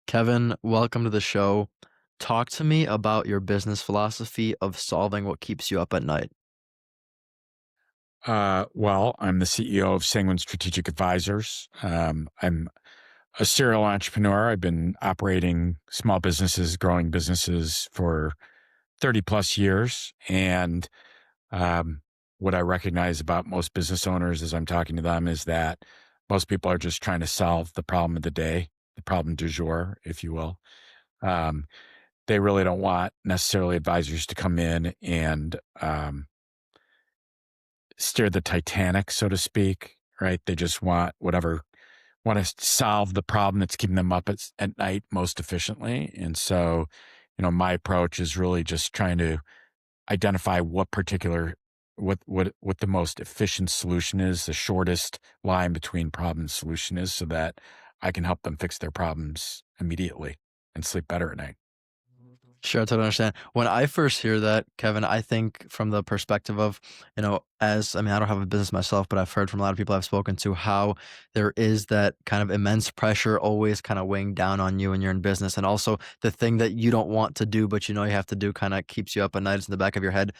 Kevin, welcome to the show. Talk to me about your business philosophy of solving what keeps you up at night. Well, I'm the CEO of Sanguine Strategic Advisors. I'm a serial entrepreneur. I've been operating small businesses, growing businesses for 30 plus years. And um, what I recognize about most business owners as I'm talking to them is that most people are just trying to solve the problem of the day, the problem du jour, if you will. Um, they really don't want necessarily advisors to come in and steer the Titanic, so to speak, right? They just want to solve the problem that's keeping them up at night most efficiently. And so, my approach is really just trying to identify what the most efficient solution is, the shortest line between problem and solution is, so that I can help them fix their problems immediately and sleep better at night. Sure, I totally understand. When I first hear that, Kevin, I think from the perspective of, I don't have a business myself, but I've heard from a lot of people I've spoken to how there is that kind of immense pressure always kind of weighing down on you when you're in business. And also the thing that you don't want to do, but you know you have to do kind of keeps you up at night. It's in the back of your head.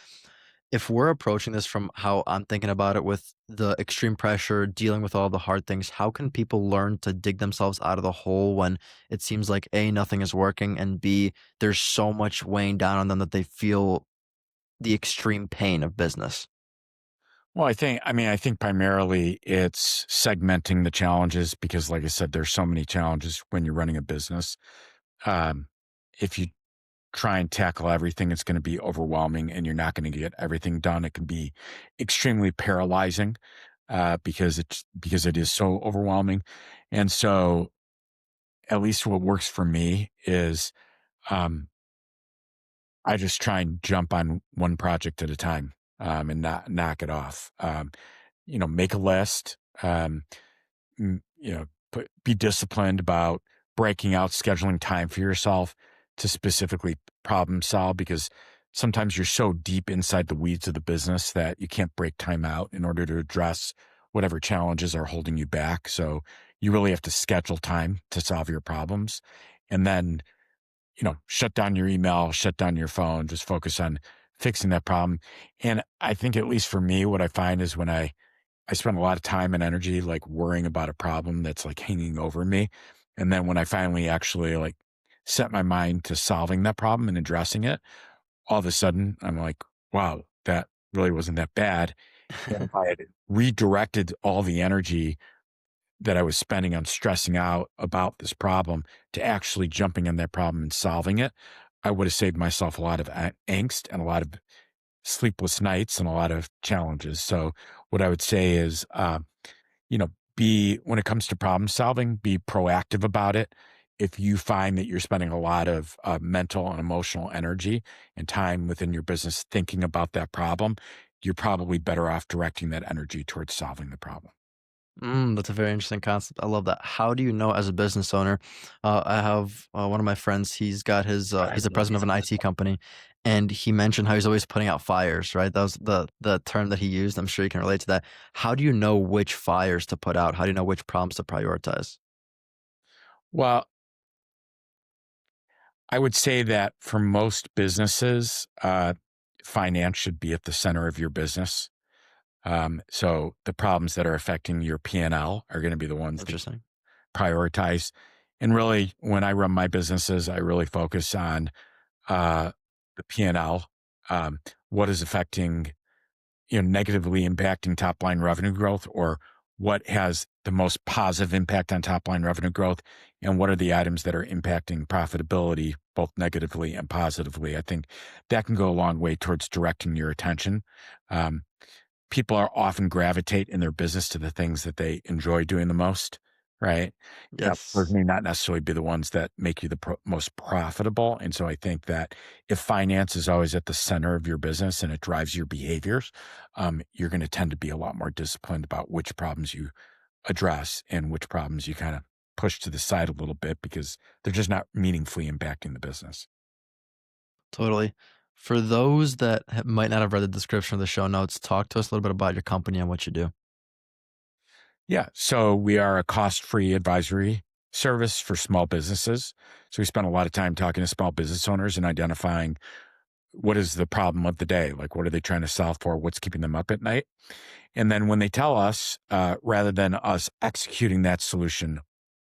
If we're approaching this from how I'm thinking about it with the extreme pressure, dealing with all the hard things, how can people learn to dig themselves out of the hole when it seems like A, nothing is working, and B, there's so much weighing down on them that they feel the extreme pain of business? Well, I think primarily it's segmenting the challenges because, like I said, there's so many challenges when you're running a business. Um, if you try and tackle everything, it's going to be overwhelming and you're not going to get everything done. It can be extremely paralyzing because it is so overwhelming. And so, at least what works for me is um, I just try and jump on one project at a time and not knock it off. Make a list. Be disciplined about breaking out, scheduling time for yourself to specifically problem solve because sometimes you're so deep inside the weeds of the business that you can't break time out in order to address whatever challenges are holding you back. So you really have to schedule time to solve your problems and then, shut down your email, shut down your phone, just focus on fixing that problem. And I think at least for me, what I find is when I spend a lot of time and energy like worrying about a problem that's like hanging over me. And then when I finally actually like set my mind to solving that problem and addressing it, all of a sudden I'm like, wow, that really wasn't that bad. And if I had redirected all the energy that I was spending on stressing out about this problem to actually jumping on that problem and solving it, I would have saved myself a lot of angst and a lot of sleepless nights and a lot of challenges. So what I would say is, be when it comes to problem solving, be proactive about it. If you find that you're spending a lot of mental and emotional energy and time within your business thinking about that problem, you're probably better off directing that energy towards solving the problem. That's a very interesting concept. I love that. How do you know as a business owner? I have one of my friends. He's the president of an IT company, and he mentioned how he's always putting out fires. Right, that was the term that he used. I'm sure you can relate to that. How do you know which fires to put out? How do you know which problems to prioritize? Well, I would say that for most businesses, finance should be at the center of your business. So the problems that are affecting your P&L are going to be the ones that Interesting. prioritize. And really, when I run my businesses, I really focus on uh, the P&L, what is affecting, negatively impacting top line revenue growth, or what has the most positive impact on top line revenue growth, and what are the items that are impacting profitability both negatively and positively. I think that can go a long way towards directing your attention. Um, People are often gravitate in their business to the things that they enjoy doing the most, right? Now, those Yes. may not necessarily be the ones that make you the most profitable. And so I think that if finance is always at the center of your business and it drives your behaviors, you're going to tend to be a lot more disciplined about which problems you address and which problems you kind of push to the side a little bit because they're just not meaningfully impacting the business. Totally. For those that might not have read the description of the show notes, talk to us a little bit about your company and what you do. Yeah. So we are a cost free advisory service for small businesses. So we spent a lot of time talking to small business owners and identifying what is the problem of the day? Like, what are they trying to solve for? What's keeping them up at night? And then when they tell us, rather than us executing that solution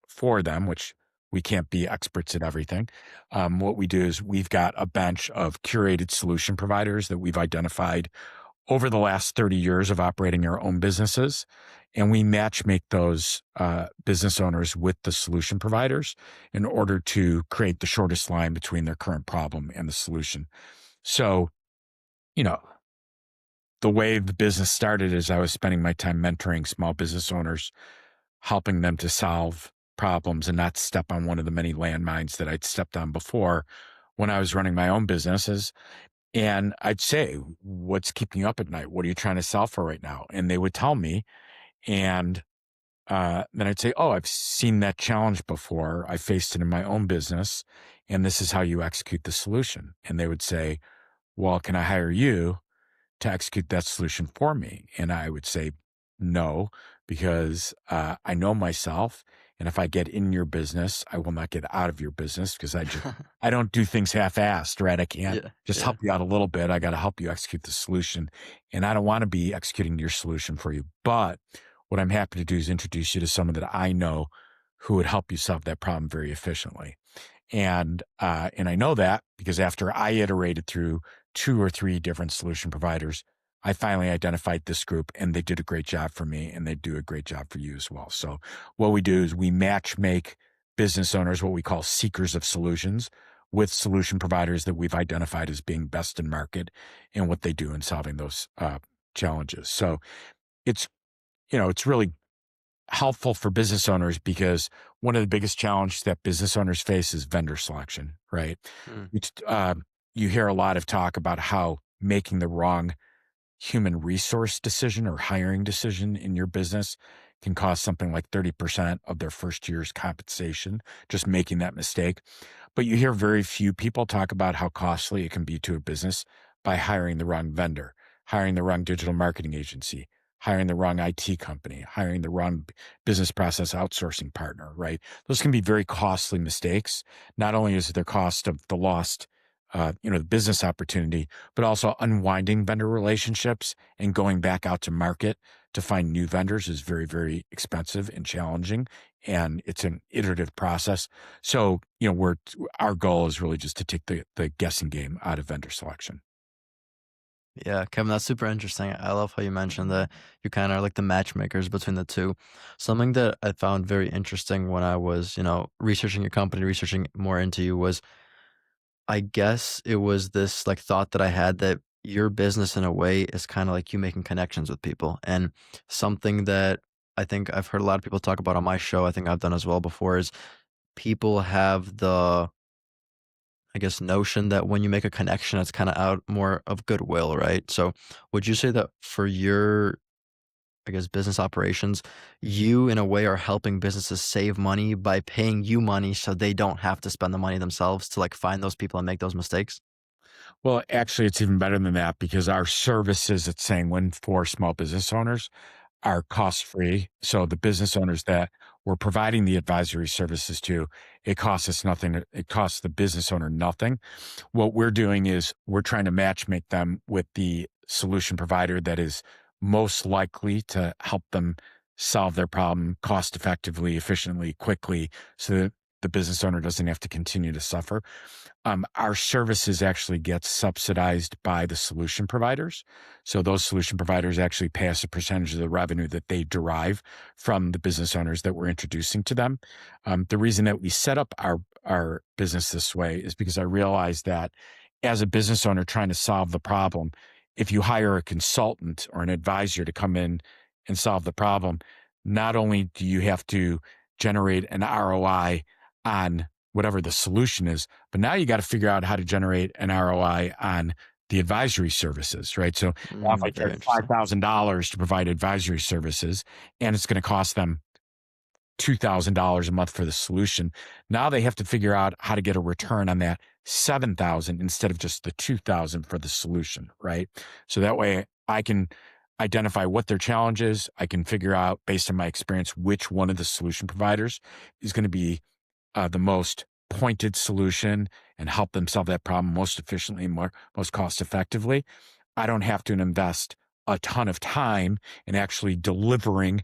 for them, which we can't be experts at everything, what we do is we've got a bench of curated solution providers that we've identified over the last 30 years of operating our own businesses. And we match make those business owners with the solution providers in order to create the shortest line between their current problem and the solution. So, you know, the way the business started is I was spending my time mentoring small business owners, helping them to solve problems and not step on one of the many landmines that I'd stepped on before when I was running my own businesses. And I'd say, what's keeping you up at night? What are you trying to solve for right now? And they would tell me. And then I'd say, oh, I've seen that challenge before. I faced it in my own business. And this is how you execute the solution. And they would say, well, can I hire you to execute that solution for me? And I would say, no, because I know myself. And if I get in your business, I will not get out of your business because I don't do things half-assed, right? I can't Yeah, just yeah. help you out a little bit. I got to help you execute the solution. And I don't want to be executing your solution for you. But what I'm happy to do is introduce you to someone that I know who would help you solve that problem very efficiently. And I know that because after I iterated through 2 or 3 different solution providers, I finally identified this group and they did a great job for me and they do a great job for you as well. So what we do is we match make business owners, what we call seekers of solutions, with solution providers that we've identified as being best in market and what they do in solving those challenges. So it's, it's really helpful for business owners because one of the biggest challenges that business owners face is vendor selection, right? Mm, It's, you hear a lot of talk about how making the wrong human resource decision or hiring decision in your business can cost something like 30% of their first year's compensation, just making that mistake. But you hear very few people talk about how costly it can be to a business by hiring the wrong vendor, hiring the wrong digital marketing agency, hiring the wrong IT company, hiring the wrong business process outsourcing partner, right? Those can be very costly mistakes. Not only is it their cost of the lost, the business opportunity, but also unwinding vendor relationships and going back out to market to find new vendors is very, very expensive and challenging. And it's an iterative process. So, our goal is really just to take the guessing game out of vendor selection. yeah, Kevin, that's super interesting. I love how you mentioned that you kind of are like the matchmakers between the two. Something that I found very interesting when I was, researching your company, researching more into you was I guess it was this like thought that I had that your business in a way is kind of like you making connections with people. And something that I think I've heard a lot of people talk about on my show, I think I've done as well before, is people have the, I guess, notion that when you make a connection, it's kind of out more of goodwill, right? So would you say that for your, I guess, business operations, you in a way are helping businesses save money by paying you money so they don't have to spend the money themselves to like find those people and make those mistakes? Well, actually, it's even better than that because our services at Sanguine for small business owners are cost free. So the business owners that we're providing the advisory services to, it costs us nothing. It costs the business owner nothing. What we're doing is we're trying to match make them with the solution provider that is most likely to help them solve their problem cost effectively, efficiently, quickly, so that the business owner doesn't have to continue to suffer. Our services actually get subsidized by the solution providers. So those solution providers actually pay us a percentage of the revenue that they derive from the business owners that we're introducing to them. The reason that we set up our business this way is because I realized that as a business owner trying to solve the problem, if you hire a consultant or an advisor to come in and solve the problem, not only do you have to generate an ROI on whatever the solution is, but now you got to figure out how to generate an ROI on the advisory services, right? So now if I Mm, very charge interesting. $5,000 to provide advisory services and it's going to cost them $2,000 a month for the solution, now they have to figure out how to get a return on that 7,000 instead of just the 2,000 for the solution, right? So that way I can identify what their challenge is. I can figure out, based on my experience, which one of the solution providers is going to be the most pointed solution and help them solve that problem most efficiently, most cost effectively. I don't have to invest a ton of time in actually delivering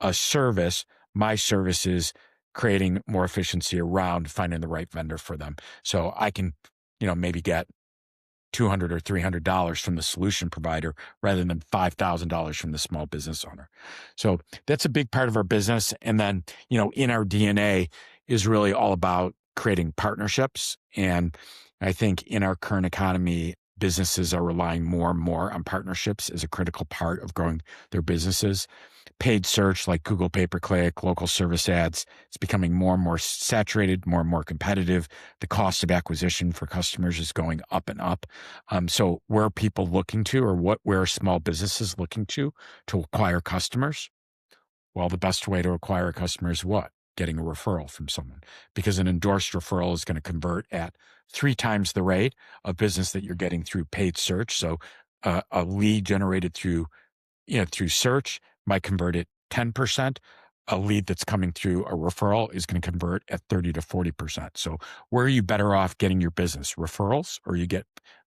a service. My service is creating more efficiency around finding the right vendor for them. So I can, maybe get $200 or $300 from the solution provider rather than $5,000 from the small business owner. So that's a big part of our business. And then, in our DNA is really all about creating partnerships. And I think in our current economy, businesses are relying more and more on partnerships as a critical part of growing their businesses. Paid search like Google pay-per-click, local service ads, it's becoming more and more saturated, more and more competitive. The cost of acquisition for customers is going up and up. So where are people looking to, or where are small businesses looking to acquire customers? Well, the best way to acquire a customer is what? Getting a referral from someone, because an endorsed referral is going to convert at 3 times the rate of business that you're getting through paid search. So a lead generated through search might convert at 10%. A lead that's coming through a referral is going to convert at 30 to 40%. So where are you better off getting your business? Referrals, or you get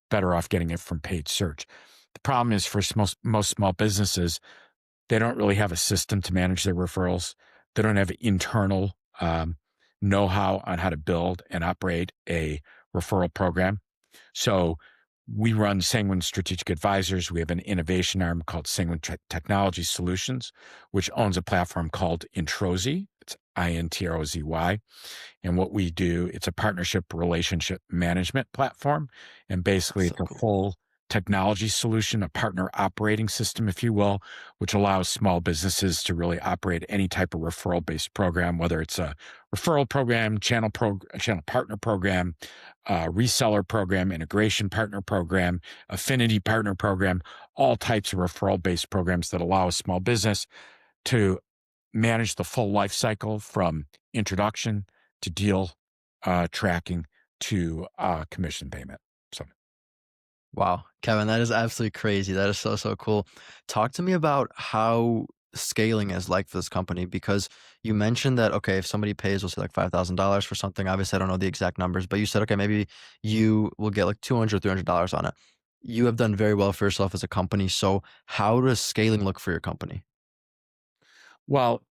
better off getting it from paid search? The problem is for most small businesses, they don't really have a system to manage their referrals. They don't have internal know-how on how to build and operate a referral program. So we run Sanguine Strategic Advisors. We have an innovation arm called Sanguine Technology Solutions, which owns a platform called Introzy. It's INTROZY. And what we do, it's a partnership relationship management platform. And That's basically, so it's a cool. full technology solution, a partner operating system, if you will, which allows small businesses to really operate any type of referral-based program, whether it's a referral program, channel partner program, reseller program, integration partner program, affinity partner program, all types of referral-based programs that allow a small business to manage the full life cycle from introduction to deal tracking to commission payment. So, Wow, Kevin, that is absolutely crazy. That is so, so cool. Talk to me about how scaling is like for this company, because you mentioned that, okay, if somebody pays, we'll say like $5,000 for something, obviously I don't know the exact numbers, but you said, okay, maybe you will get like $200, $300 on it. You have done very well for yourself as a company. So how does scaling look for your company? well,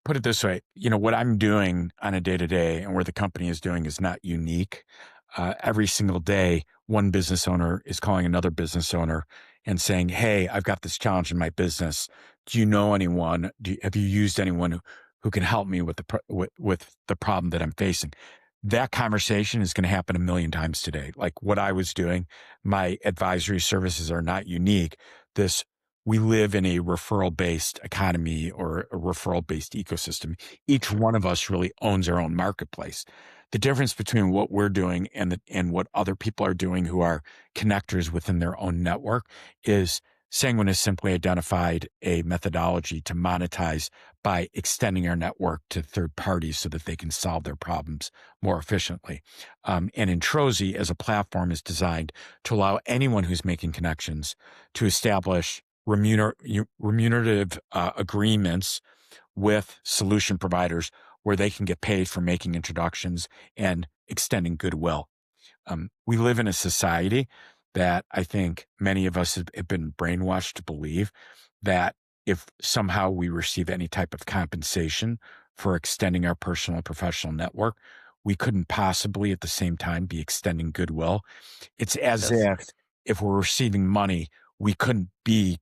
put it this way, what I'm doing on a day to day and where the company is doing is not unique. Every single day, one business owner is calling another business owner and saying, "Hey, I've got this challenge in my business. Do you know anyone? Have you used anyone who can help me with with the problem that I'm facing?" That conversation is going to happen a million times today. Like what I was doing, my advisory services are not unique. This We live in a referral based economy or a referral based ecosystem. Each one of us really owns our own marketplace. The difference between what we're doing and what other people are doing who are connectors within their own network is Sanguine has simply identified a methodology to monetize by extending our network to third parties so that they can solve their problems more efficiently. And Introzy as a platform is designed to allow anyone who's making connections to establish remunerative agreements with solution providers where they can get paid for making introductions and extending goodwill. We live in a society that I think many of us have been brainwashed to believe that if somehow we receive any type of compensation for extending our personal and professional network, we couldn't possibly at the same time be extending goodwill. It's as Yes. if we're receiving money, we couldn't be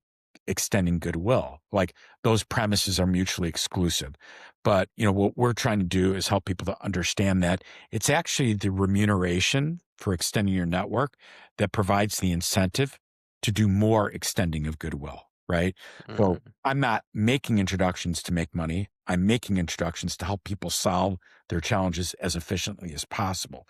extending goodwill. Like those premises are mutually exclusive. But, what we're trying to do is help people to understand that it's actually the remuneration for extending your network that provides the incentive to do more extending of goodwill, right? So Mhm. I'm not making introductions to make money. I'm making introductions to help people solve their challenges as efficiently as possible.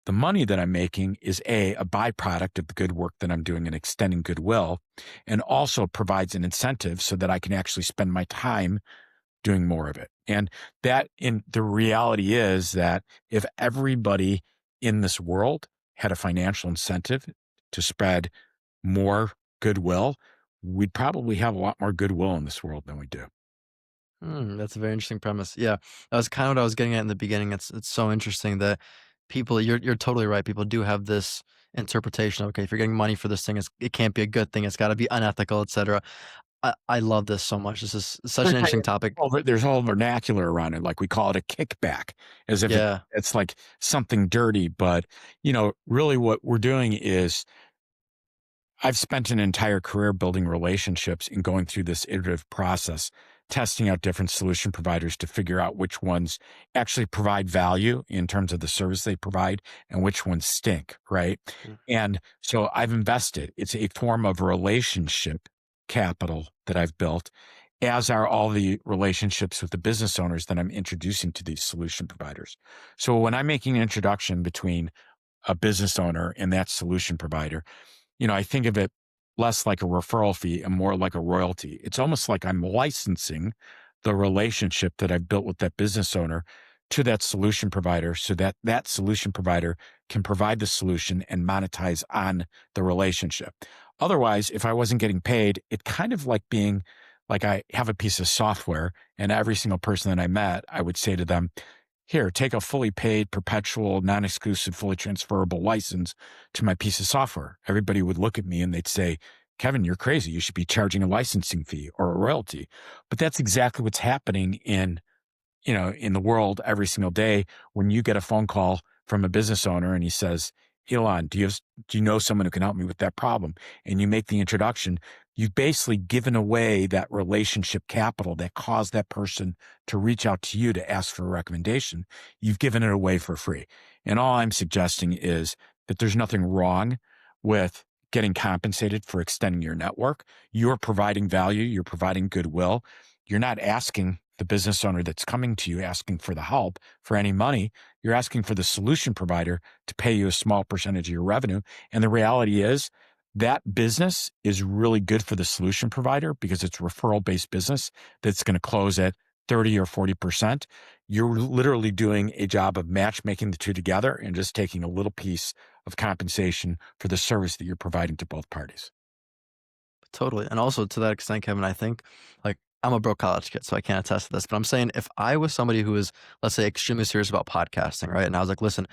The money that I'm making is a byproduct of the good work that I'm doing in extending goodwill, and also provides an incentive so that I can actually spend my time doing more of it. And that in the reality is that if everybody in this world had a financial incentive to spread more goodwill, we'd probably have a lot more goodwill in this world than we do. That's a very interesting premise. Yeah, that was kind of what I was getting at in the beginning. It's so interesting that people you're totally right. People do have this interpretation of, okay, if you're getting money for this thing, it can't be a good thing. It's got to be unethical, etc. I love this so much. This is such There's an like interesting topic. there's whole vernacular around it, like we call it a kickback, as if Yeah. it's like something dirty. But really, what we're doing is I've spent an entire career building relationships and going through this iterative process, testing out different solution providers to figure out which ones actually provide value in terms of the service they provide and which ones stink, right? Mm. And so I've invested. It's a form of relationship capital that I've built, as are all the relationships with the business owners that I'm introducing to these solution providers. So when I'm making an introduction between a business owner and that solution provider, I think of it less like a referral fee and more like a royalty. It's almost like I'm licensing the relationship that I've built with that business owner to that solution provider so that that solution provider can provide the solution and monetize on the relationship. Otherwise, if I wasn't getting paid, it kind of like being like I have a piece of software and every single person that I met, I would say to them, here, take a fully paid, perpetual, non exclusive, fully transferable license to my piece of software. Everybody would look at me and they'd say, Kevin, you're crazy. You should be charging a licensing fee or a royalty. But that's exactly what's happening in the world every single day when you get a phone call from a business owner and he says, Elon, do you know someone who can help me with that problem? And you make the introduction, you've basically given away that relationship capital that caused that person to reach out to you to ask for a recommendation. You've given it away for free. And all I'm suggesting is that there's nothing wrong with getting compensated for extending your network. You're providing value, you're providing goodwill. You're not asking the business owner that's coming to you asking for the help for any money. You're asking for the solution provider to pay you a small percentage of your revenue. And the reality is that business is really good for the solution provider because it's referral based business that's going to close at 30 or 40%. You're literally doing a job of matchmaking the two together and just taking a little piece of compensation for the service that you're providing to both parties. Totally. And also to that extent, Kevin, I think like I'm a broke college kid, so I can't attest to this. But I'm saying if I was somebody who is, let's say, extremely serious about podcasting, right? And I was like, listen,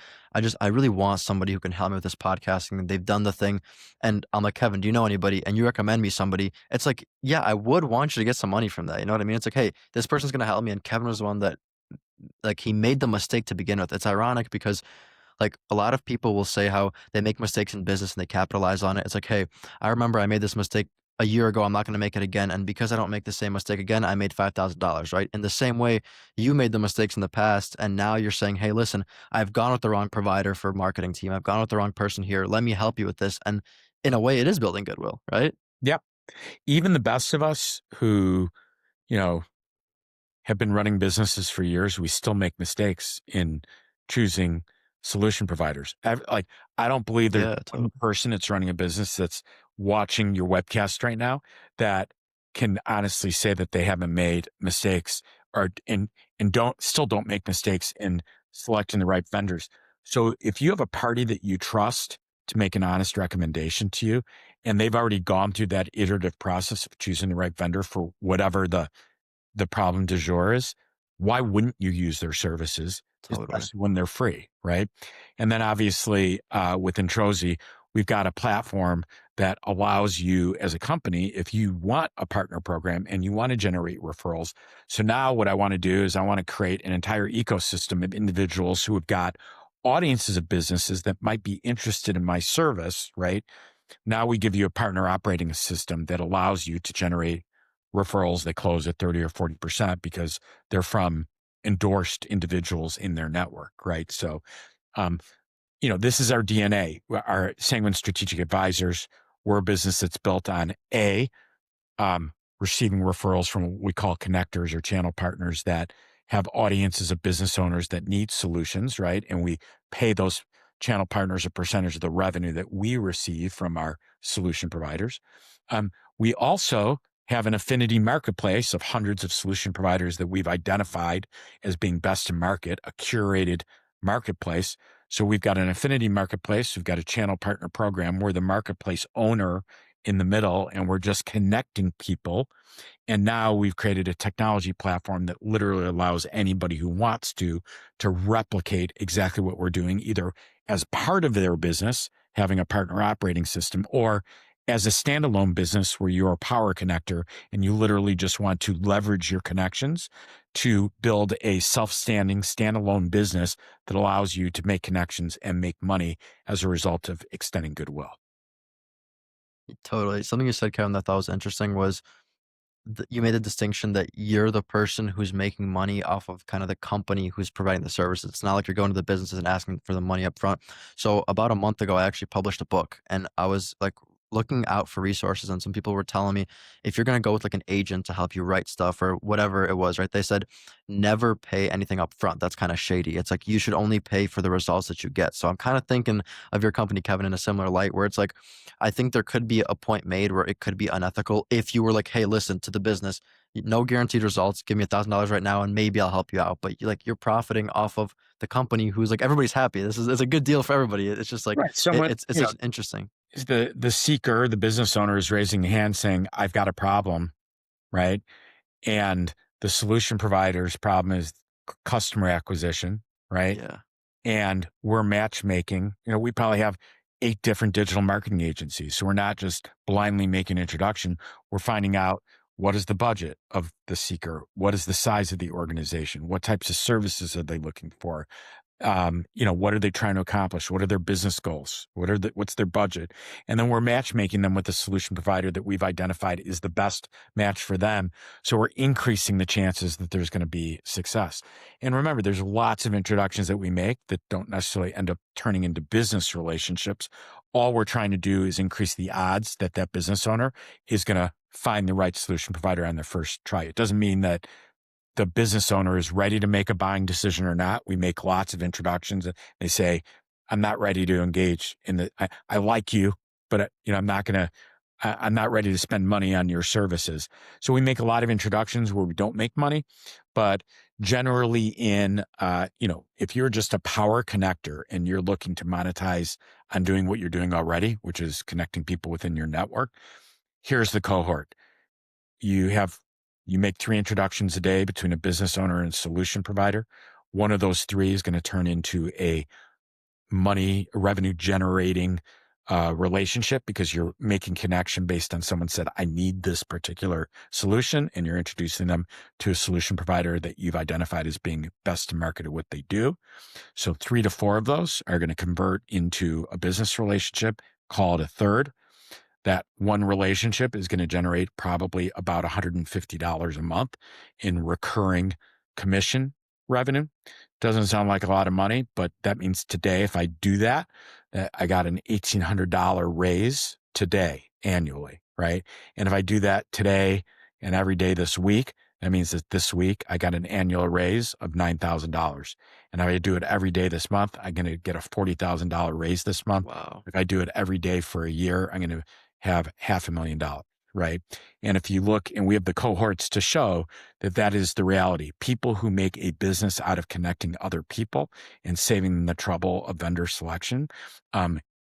I really want somebody who can help me with this podcasting. And they've done the thing. And I'm like, Kevin, do you know anybody? And you recommend me somebody. It's like, yeah, I would want you to get some money from that. You know what I mean? It's like, hey, this person's gonna help me. And Kevin was the one that like he made the mistake to begin with. It's ironic because like a lot of people will say how they make mistakes in business and they capitalize on it. It's like, hey, I remember I made this mistake a year ago. I'm not going to make it again. And because I don't make the same mistake again, I made $5,000, right? In the same way, you made the mistakes in the past. And now you're saying, hey, listen, I've gone with the wrong provider for marketing team. I've gone with the wrong person here. Let me help you with this. And in a way, it is building goodwill, right? Yep. Even the best of us who, you know, have been running businesses for years, we still make mistakes in choosing solution providers. Like, I don't believe there's Yeah, one totally. person that's running a business that's watching your webcast right now that can honestly say that they haven't made mistakes or and don't make mistakes in selecting the right vendors. So if you have a party that you trust to make an honest recommendation to you, and they've already gone through that iterative process of choosing the right vendor for whatever the problem du jour is, why wouldn't you use their services, Totally. especially when they're free, right? And then obviously, with Introsi, we've got a platform that allows you as a company, if you want a partner program and you want to generate referrals. So now what I want to do is I want to create an entire ecosystem of individuals who have got audiences of businesses that might be interested in my service, right? Now we give you a partner operating system that allows you to generate referrals that close at 30 or 40% because they're from endorsed individuals in their network, right? So, um, this is our DNA. Our Sanguine Strategic Advisors, we're a business that's built on um, receiving referrals from what we call connectors or channel partners that have audiences of business owners that need solutions, right? And we pay those channel partners a percentage of the revenue that we receive from our solution providers. We also have an affinity marketplace of hundreds of solution providers that we've identified as being best in market, a curated marketplace. So we've got an affinity marketplace, we've got a channel partner program. We're the marketplace owner in the middle, and we're just connecting people. And now we've created a technology platform that literally allows anybody who wants to replicate exactly what we're doing, either as part of their business, having a partner operating system, or as a standalone business where you're a power connector and you literally just want to leverage your connections to build a self-standing standalone business that allows you to make connections and make money as a result of extending goodwill. Totally. Something you said, Kevin, that I thought was interesting was you made the distinction that you're the person who's making money off of kind of the company who's providing the services. It's not like you're going to the businesses and asking for the money up front. So about a month ago, I actually published a book, and I was like looking out for resources, and some people were telling me if you're going to go with like an agent to help you write stuff or whatever it was, right? They said never pay anything up front. That's kind of shady. It's like you should only pay for the results that you get. So I'm kind of thinking of your company, Kevin, in a similar light where it's like I think there could be a point made where it could be unethical if you were like, "Hey, listen to the business, no guaranteed results. Give me $1,000 right now, and maybe I'll help you out." But you're profiting off of the company who's like everybody's happy. This is it's a good deal for everybody. It's just like Right. Someone, it's just interesting. the seeker, the business owner is raising a hand saying, I've got a problem, right? And the solution provider's problem is customer acquisition, right? Yeah, And we're matchmaking. We probably have 8 different digital marketing agencies. So we're not just blindly making introduction. We're finding out what is the budget of the seeker? What is the size of the organization? What types of services are they looking for? What are they trying to accomplish? What are their business goals? What's their budget? And then we're matchmaking them with the solution provider that we've identified is the best match for them. So we're increasing the chances that there's going to be success. And remember, there's lots of introductions that we make that don't necessarily end up turning into business relationships. All we're trying to do is increase the odds that that business owner is going to find the right solution provider on their first try. It doesn't mean that the business owner is ready to make a buying decision or not. We make lots of introductions. And they say, I'm not ready to engage in I like you, but I'm not going to, I'm not ready to spend money on your services. So we make a lot of introductions where we don't make money, but generally if you're just a power connector and you're looking to monetize on doing what you're doing already, which is connecting people within your network, here's the cohort. You make 3 introductions a day between a business owner and solution provider. One of those 3 is going to turn into a revenue generating relationship because you're making connection based on someone said, I need this particular solution. And you're introducing them to a solution provider that you've identified as being best to market at what they do. So 3 to 4 of those are going to convert into a business relationship. Call it a third. That one relationship is going to generate probably about $150 a month in recurring commission revenue. Doesn't sound like a lot of money, but that means today, if I do that, I got an $1,800 raise today annually, right? And if I do that today and every day this week, that means that this week I got an annual raise of $9,000. And if I do it every day this month, I'm going to get a $40,000 raise this month. wow, If I do it every day for a year, I'm going to have $500,000, right? And if you look, and we have the cohorts to show that that is the reality. People who make a business out of connecting other people and saving them the trouble of vendor selection,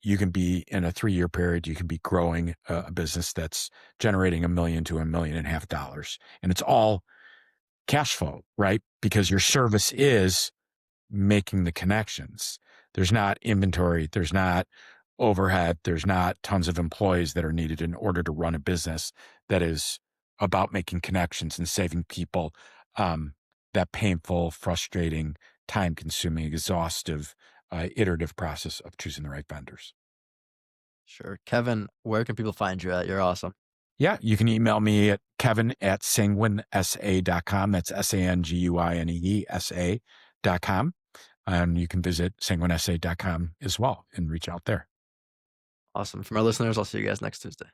you can be in a 3-year period, you can be growing a business that's generating $1 million to $1.5 million. And it's all cash flow, right? Because your service is making the connections. There's not inventory, there's not overhead, there's not tons of employees that are needed in order to run a business that is about making connections and saving people that painful, frustrating, time consuming, exhaustive, iterative process of choosing the right vendors. sure. Kevin, where can people find you at? You're awesome. Yeah, you can email me at kevin@sanguinesa.com. That's SANGUINEESA.com. And you can visit sanguinesa.com as well and reach out there. Awesome. For my listeners, I'll see you guys next Tuesday.